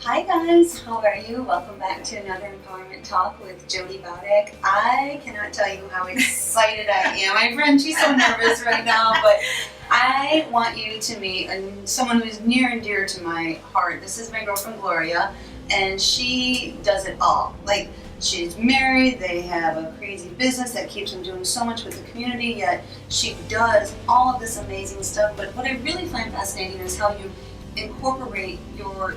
Hi guys, how are you? Welcome back to another Empowerment Talk with Jody Bodek. I cannot tell you how excited I am. My friend, she's so nervous right now, but I want you to meet someone who's near and dear to my heart. This is my girlfriend Gloria, and she does it all. Like, she's married, they have a crazy business that keeps them doing so much with the community, yet she does all of this amazing stuff. But what I really find fascinating is how you incorporate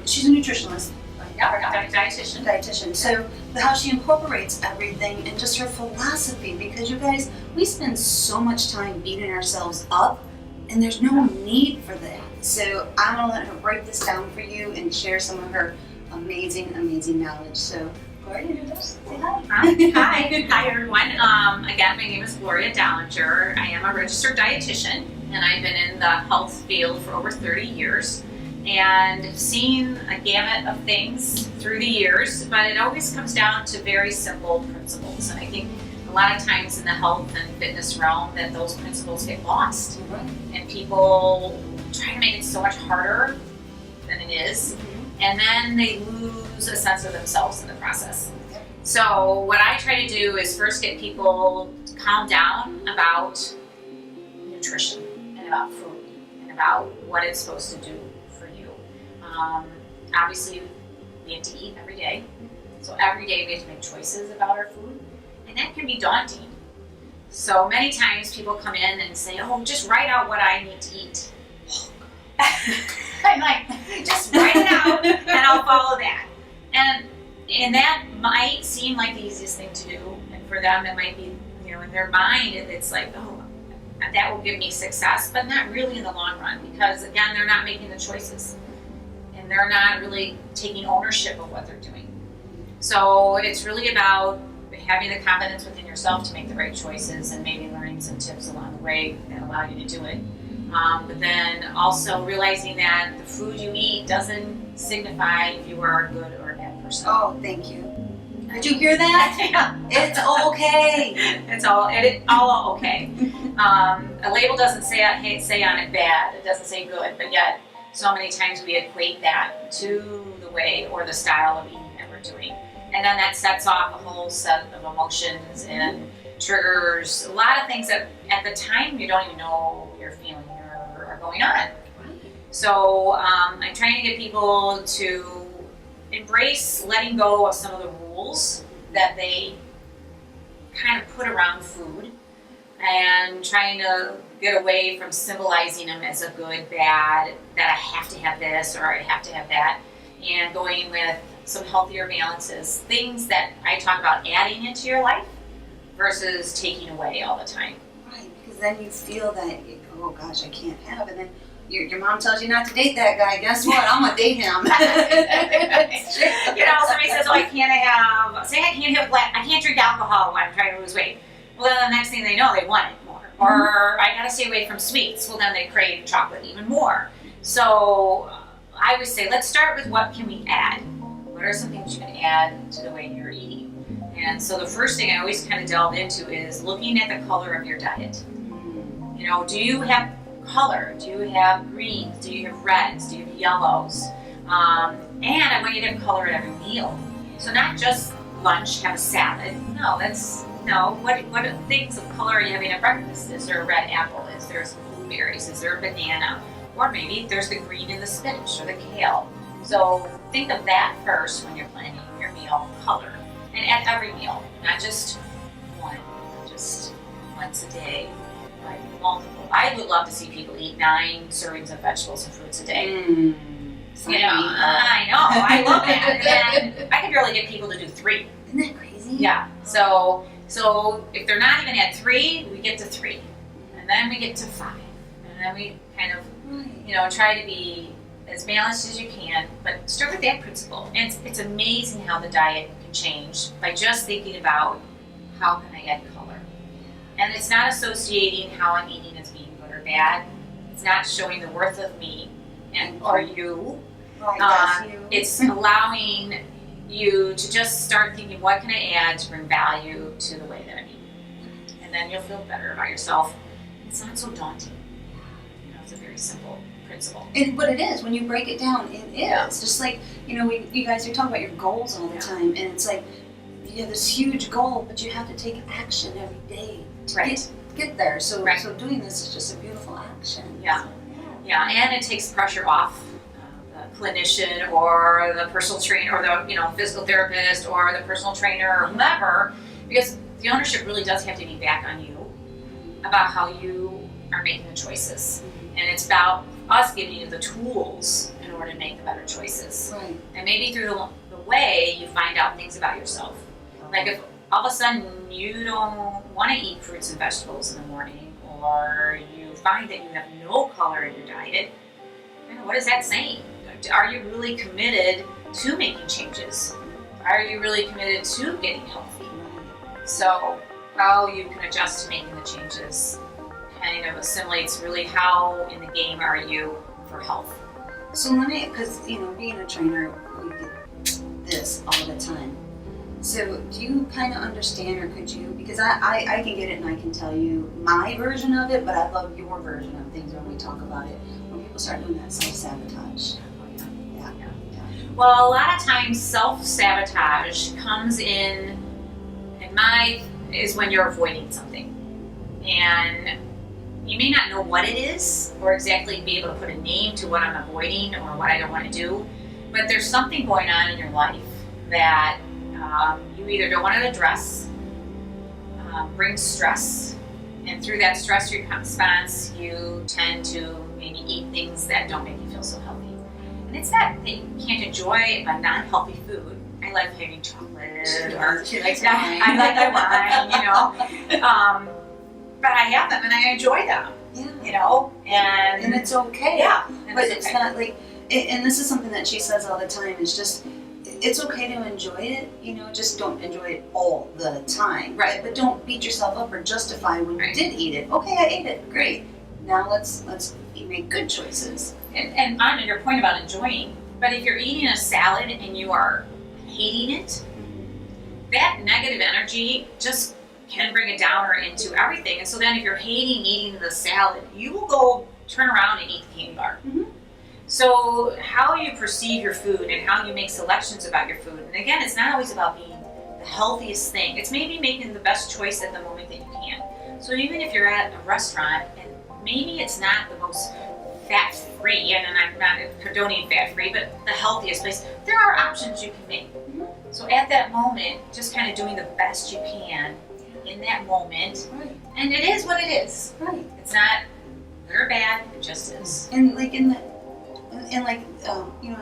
she's a nutritionist. Yeah, dietitian. So how she incorporates everything and just her philosophy, because you guys, we spend so much time beating ourselves up and there's no need for that. So I'm gonna let her break this down for you and share some of her amazing knowledge. So Gloria, introduce, say hi. Hi everyone. Again, my name is Gloria Dollinger. I am a registered dietitian and I've been in the health field for over 30 years. And seen a gamut of things through the years, but it always comes down to very simple principles. And I think a lot of times in the health and fitness realm that those principles get lost. Mm-hmm. And people try to make it so much harder than it is. Mm-hmm. And then they lose a sense of themselves in the process. So what I try to do is first get people to calm down about nutrition and about food and about what it's supposed to do. Obviously, we have to eat every day. So every day we have to make choices about our food. And that can be daunting. So many times people come in and say, oh, just write out what I need to eat. I'm like, just write it out and I'll follow that. And that might seem like the easiest thing to do. And for them, it might be, in their mind, it's like, oh, that will give me success, but not really in the long run, because again, they're not making the choices. And they're not really taking ownership of what they're doing. So it's really about having the confidence within yourself to make the right choices and maybe learning some tips along the way that allow you to do it. But then also realizing that the food you eat doesn't signify if you are a good or a bad person. Oh, thank you. Did you hear that? Yeah. It's okay. It's all okay. A label doesn't say on it bad. It doesn't say good, but yet so many times we equate that to the way or the style of eating that we're doing. And then that sets off a whole set of emotions and triggers a lot of things that at the time you don't even know you're feeling or are going on. So I'm trying to get people to embrace letting go of some of the rules that they kind of put around food, and trying to get away from symbolizing them as a good, bad, that I have to have this or I have to have that, and going with some healthier balances, things that I talk about adding into your life versus taking away all the time. Right, because then you feel that, oh gosh, I can't have, and then your mom tells you not to date that guy. Guess what? I'm gonna date him. Somebody says, oh, I can't drink alcohol when I'm trying to lose weight. Well, then the next thing they know, they want it more. Mm-hmm. Or I gotta stay away from sweets. Well, then they crave chocolate even more. So I would say, let's start with what can we add? What are some things you can add to the way you're eating? And so the first thing I always kind of delve into is looking at the color of your diet. Do you have color? Do you have greens? Do you have reds? Do you have yellows? And I want you to have color at every meal. So not just lunch, have a salad. What things of color are you having at breakfast? Is there a red apple? Is there some blueberries? Is there a banana? Or maybe there's the green in the spinach or the kale. So think of that first when you're planning your meal color. And at every meal, not just one, just once a day, like multiple. I would love to see people eat 9 servings of vegetables and fruits a day. I know, I love that. And I can barely get people to do 3. Isn't that crazy? Yeah. So if they're not even at 3, we get to 3, and then we get to 5, and then we kind of, try to be as balanced as you can. But start with that principle. And it's amazing how the diet can change by just thinking about how can I add color. And it's not associating how I'm eating as being good or bad. It's not showing the worth of me or you. Right, you. It's allowing you to just start thinking, what can I add to bring value to the way that I'm eating? And then you'll feel better about yourself. It's not so daunting. It's a very simple principle. But it is, when you break it down, it is. Yeah. Just like, you guys are talking about your goals all the time, and it's like, you have this huge goal, but you have to take action every day to get there. So doing this is just a beautiful action. Yeah. So, yeah, and it takes pressure off the clinician or the personal trainer or the physical therapist or the personal trainer or whomever, because the ownership really does have to be back on you about how you are making the choices. And it's about us giving you the tools in order to make the better choices. Right. And maybe through the way you find out things about yourself. Like if all of a sudden you don't want to eat fruits and vegetables in the morning, or you find that you have no color in your diet, what is that saying? Are you really committed to making changes? Are you really committed to getting healthy? So how you can adjust to making the changes kind of assimilates really how in the game are you for health. So because being a trainer, we get this all the time. So do you kind of understand, or could you, because I can get it and I can tell you my version of it, but I love your version of things when we talk about it. When people start doing that self-sabotage. Yeah. Well, a lot of times self-sabotage comes is when you're avoiding something. And you may not know what it is or exactly be able to put a name to what I'm avoiding or what I don't want to do, but there's something going on in your life that you either don't want to address, brings stress, and through that stress response, you tend to maybe eat things that don't make you feel so healthy. And it's that you can't enjoy a non-healthy food. I like having chocolate, or She likes I wine. like my wine, but I have them and I enjoy them. Yeah. And it's okay. Yeah. But it's not like, and this is something that she says all the time, is just, it's okay to enjoy it, just don't enjoy it all the time. Right. But don't beat yourself up or justify when you did eat it. Okay, I ate it, great. Now let's make good choices. And on your point about enjoying, but if you're eating a salad and you are hating it, that negative energy just can bring a downer into everything. And so then if you're hating eating the salad, you will go turn around and eat the candy bar. Mm-hmm. So how you perceive your food and how you make selections about your food, and again, it's not always about being the healthiest thing. It's maybe making the best choice at the moment that you can. So even if you're at a restaurant and maybe it's not the most fat-free, and I'm not condoning fat-free, but the healthiest place, there are options you can make. Mm-hmm. So at that moment, just kind of doing the best you can in that moment, Right. and it is what it is. Right. It's not good or bad, it just is. And like I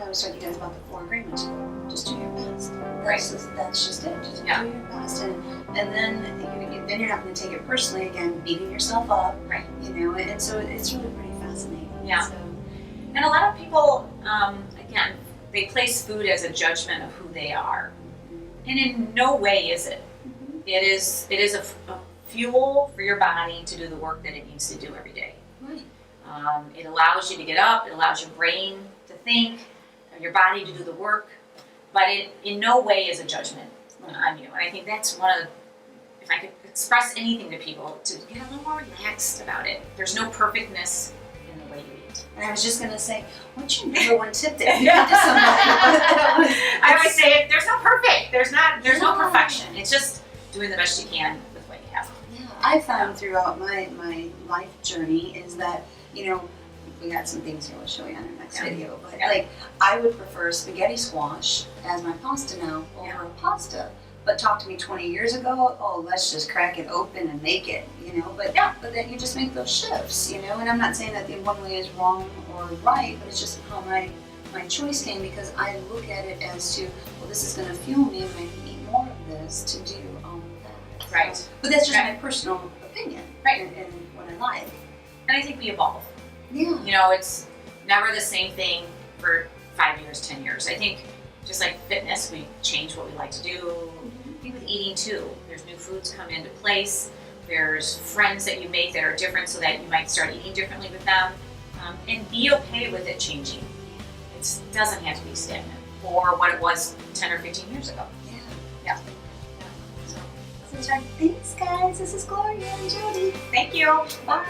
always talk to you guys about the 4 agreements. Just do your best. That's just it. Just do your best, and then you're not going to take it personally. Again, beating yourself up. Right. And so it's really pretty fascinating. Yeah. So, And a lot of people, again, they place food as a judgment of who they are, and in no way is it. mm-hmm. It is a fuel for your body to do the work that it needs to do every day. Right. It allows you to get up, it allows your brain to think, your body to do the work, but it in no way is a judgment on you. And I think that's one of the, if I could express anything to people, to get a little more relaxed about it. There's no perfectness in the way you eat. And I was just going to say, what's your number one tip that you give to somebody? I always say there's no perfect. There's no perfection. It's just doing the best you can with what you have. Yeah, I found throughout my life journey is that, we got some things here we'll show you on our next video, but I would prefer spaghetti squash as my pasta now over a pasta. But talk to me 20 years ago, let's just crack it open and make it, but then you just make those shifts, and I'm not saying that the one way is wrong or right, but it's just how my choice came, because I look at it as to, this is going to fuel me and I can eat more of this to do all of that. Right. So, but that's just my personal opinion. Right. And what I like. And I think we evolve. Yeah. It's never the same thing for 5 years, 10 years. I think just like fitness, we change what we like to do. I think with eating too, there's new foods come into place. There's friends that you make that are different, so that you might start eating differently with them. And be okay with it changing. It doesn't have to be stagnant or what it was 10 or 15 years ago. Yeah. So, Thanks, guys. This is Gloria and Jody. thank you. Bye.